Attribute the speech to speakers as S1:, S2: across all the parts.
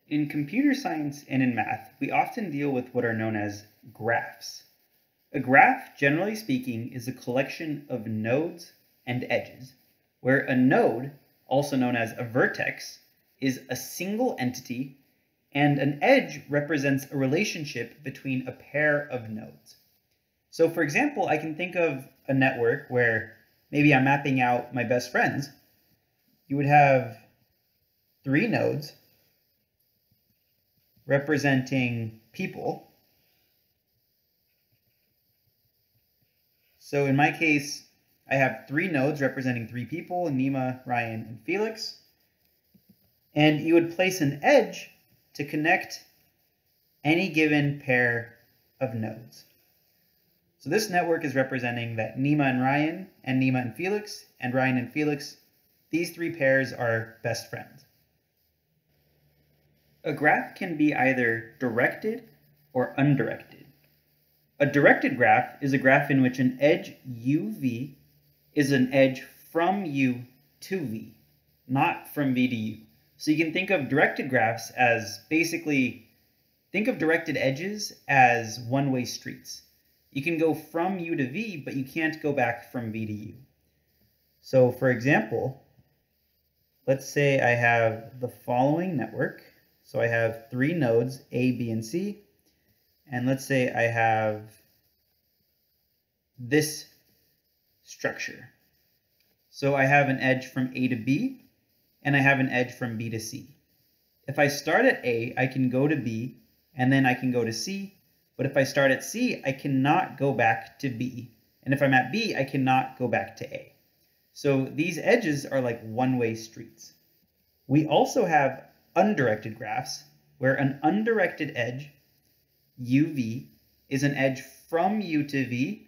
S1: In computer science and in math, we often deal with what are known as graphs. A graph, generally speaking, is a collection of nodes and edges, where a node, also known as a vertex, is a single entity, and an edge represents a relationship between a pair of nodes. So for example, I can think of a network where maybe I'm mapping out my best friends. You would have 3 nodes representing people. So in my case, I have 3 nodes representing 3 people, Nima, Ryan, and Felix. And you would place an edge to connect any given pair of nodes. So this network is representing that Nima and Ryan, and Nima and Felix, and Ryan and Felix, these 3 pairs are best friends. A graph can be either directed or undirected. A directed graph is a graph in which an edge uv is an edge from u to v, not from v to u. So you can think of directed graphs as basically, think of directed edges as one-way streets. You can go from u to v, but you can't go back from v to u. So for example, let's say I have the following network. So I have 3 nodes, A, B, and C. And let's say I have this structure. So I have an edge from A to B, and I have an edge from B to C. If I start at A, I can go to B, and then I can go to C. But if I start at C, I cannot go back to B. And if I'm at B, I cannot go back to A. So these edges are like one-way streets. We also have undirected graphs, where an undirected edge, uv, is an edge from u to v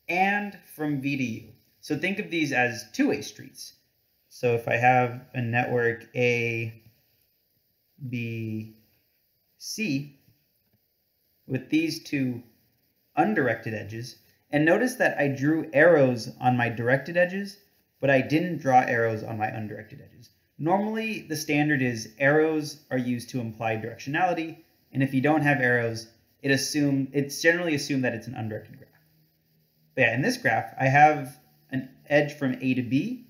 S1: and from v to u. So think of these as two-way streets. So if I have a network A, B, C, with these 2 undirected edges, and notice that I drew arrows on my directed edges, but I didn't draw arrows on my undirected edges. Normally, the standard is arrows are used to imply directionality, and if you don't have arrows, it's generally assumed that it's an undirected graph. But yeah, in this graph, I have an edge from A to B,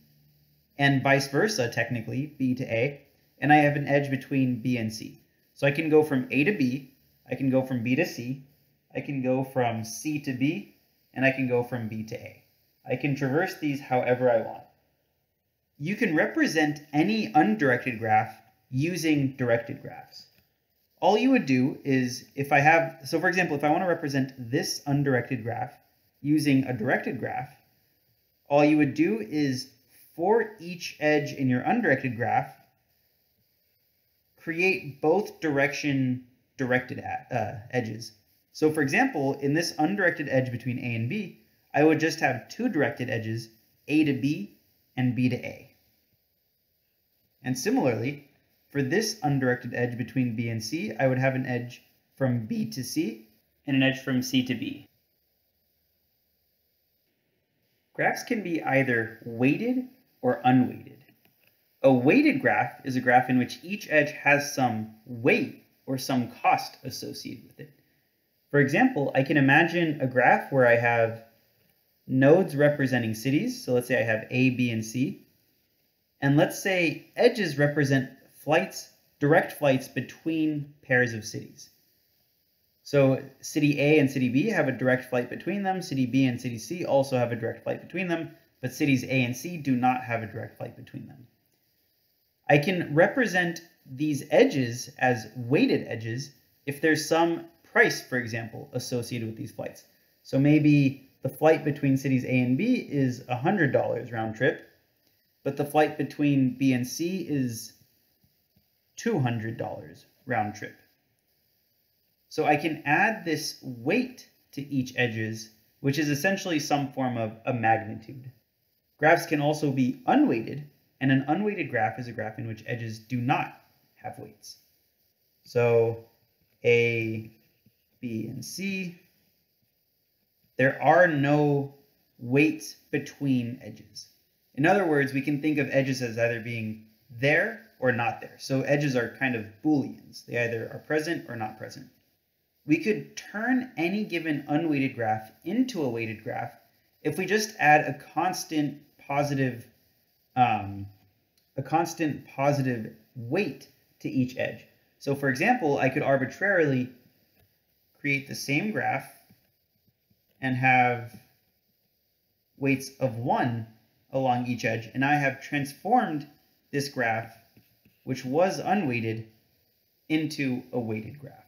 S1: and vice versa, technically, B to A, and I have an edge between B and C. So I can go from A to B, I can go from B to C, I can go from C to B, and I can go from B to A. I can traverse these however I want. You can represent any undirected graph using directed graphs. All you would do is, so for example, if I want to represent this undirected graph using a directed graph, all you would do is, for each edge in your undirected graph, create both direction directed edges. So for example, in this undirected edge between A and B, I would just have 2 directed edges, A to B and B to A. And similarly, for this undirected edge between B and C, I would have an edge from B to C and an edge from C to B. Graphs can be either weighted or unweighted. A weighted graph is a graph in which each edge has some weight or some cost associated with it. For example, I can imagine a graph where I have nodes representing cities. So let's say I have A, B, and C. And let's say edges represent direct flights between pairs of cities. So city A and city B have a direct flight between them. City B and city C also have a direct flight between them, but cities A and C do not have a direct flight between them. I can represent these edges as weighted edges if there's some price, for example, associated with these flights. So maybe the flight between cities A and B is $100 round trip, but the flight between B and C is $200 round trip. So I can add this weight to each edges, which is essentially some form of a magnitude. Graphs can also be unweighted, and an unweighted graph is a graph in which edges do not have weights. So A, B, and C, there are no weights between edges. In other words, we can think of edges as either being there or not there. So edges are kind of Booleans. They either are present or not present. We could turn any given unweighted graph into a weighted graph if we just add a constant positive weight to each edge. So for example, I could arbitrarily create the same graph and have weights of 1 along each edge, and I have transformed this graph, which was unweighted, into a weighted graph.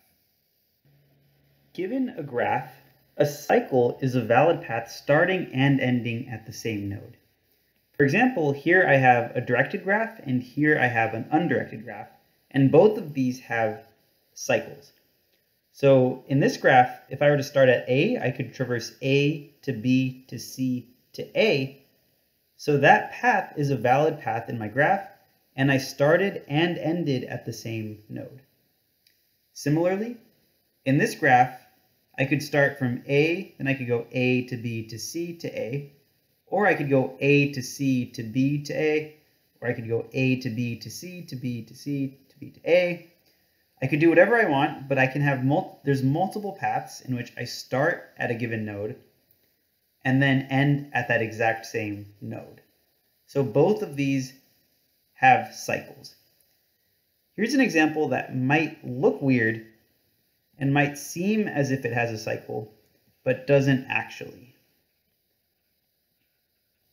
S1: Given a graph, a cycle is a valid path starting and ending at the same node. For example, here I have a directed graph and here I have an undirected graph, and both of these have cycles. So in this graph, if I were to start at A, I could traverse A to B to C to A. So that path is a valid path in my graph, and I started and ended at the same node. Similarly, in this graph, I could start from A, then I could go A to B to C to A, or I could go A to C to B to A, or I could go A to B to C to B to C to B to A. I could do whatever I want, but I can have there's multiple paths in which I start at a given node and then end at that exact same node. So both of these have cycles. Here's an example that might look weird and might seem as if it has a cycle, but doesn't actually.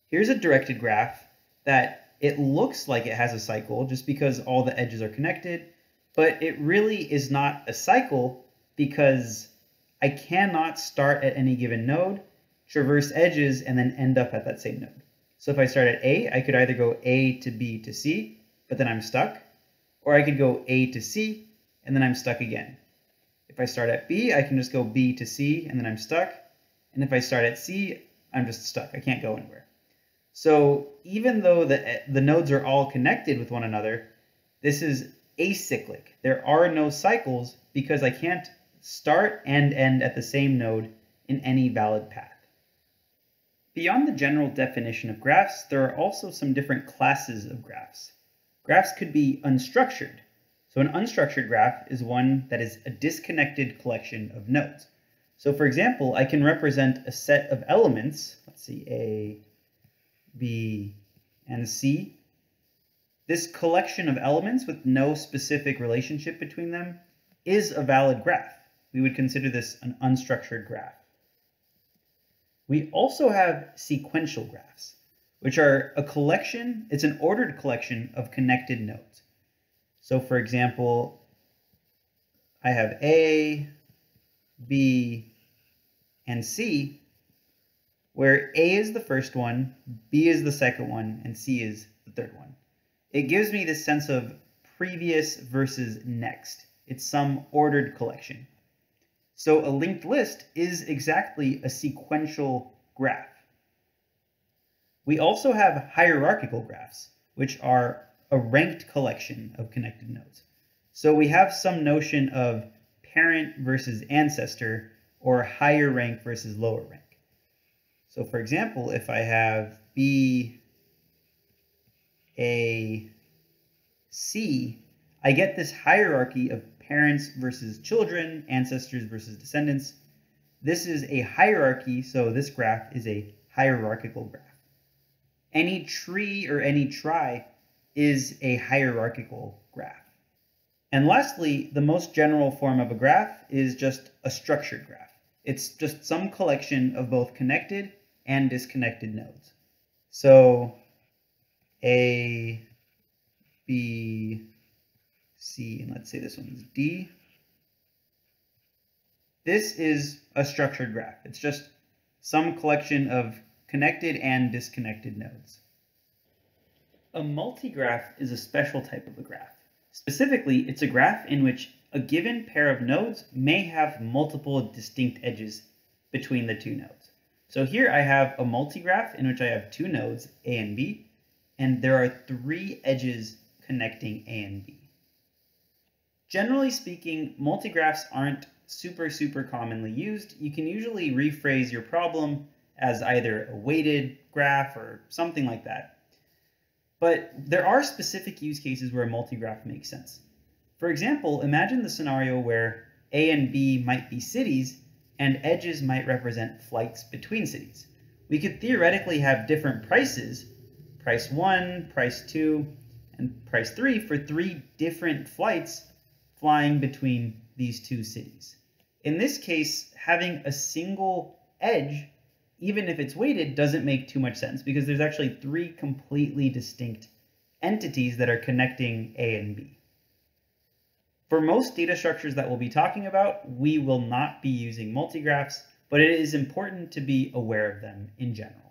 S1: Here's a directed graph that it looks like it has a cycle just because all the edges are connected, but it really is not a cycle because I cannot start at any given node, traverse edges, and then end up at that same node. So if I start at A, I could either go A to B to C, but then I'm stuck, or I could go A to C, and then I'm stuck again. If I start at B, I can just go B to C, and then I'm stuck. And if I start at C, I'm just stuck. I can't go anywhere. So even though the nodes are all connected with one another, this is acyclic. There are no cycles because I can't start and end at the same node in any valid path. Beyond the general definition of graphs, there are also some different classes of graphs. Graphs could be unstructured. So an unstructured graph is one that is a disconnected collection of nodes. So for example, I can represent a set of elements, let's see, A, B, and C. This collection of elements with no specific relationship between them is a valid graph. We would consider this an unstructured graph. We also have sequential graphs, which are a collection, it's an ordered collection of connected nodes. So for example, I have A, B, and C, where A is the first one, B is the second one, and C is the third one. It gives me this sense of previous versus next. It's some ordered collection. So a linked list is exactly a sequential graph. We also have hierarchical graphs, which are a ranked collection of connected nodes. So we have some notion of parent versus ancestor, or higher rank versus lower rank. So for example, if I have B, A, C, I get this hierarchy of parents versus children, ancestors versus descendants. This is a hierarchy, so this graph is a hierarchical graph. Any tree or any trie is a hierarchical graph. And lastly, the most general form of a graph is just a structured graph. It's just some collection of both connected and disconnected nodes. So A, B, C, and let's say this one's D. This is a structured graph. It's just some collection of connected and disconnected nodes. A multigraph is a special type of a graph. Specifically, it's a graph in which a given pair of nodes may have multiple distinct edges between the two nodes. So here I have a multigraph in which I have two nodes, A and B, and there are 3 edges connecting A and B. Generally speaking, multigraphs aren't super commonly used. You can usually rephrase your problem as either a weighted graph or something like that. But there are specific use cases where a multigraph makes sense. For example, imagine the scenario where A and B might be cities and edges might represent flights between cities. We could theoretically have different prices, price 1, price 2, and price 3 for 3 different flights flying between these 2 cities. In this case, having a single edge, even if it's weighted, doesn't make too much sense because there's actually 3 completely distinct entities that are connecting A and B. For most data structures that we'll be talking about, we will not be using multigraphs, but it is important to be aware of them in general.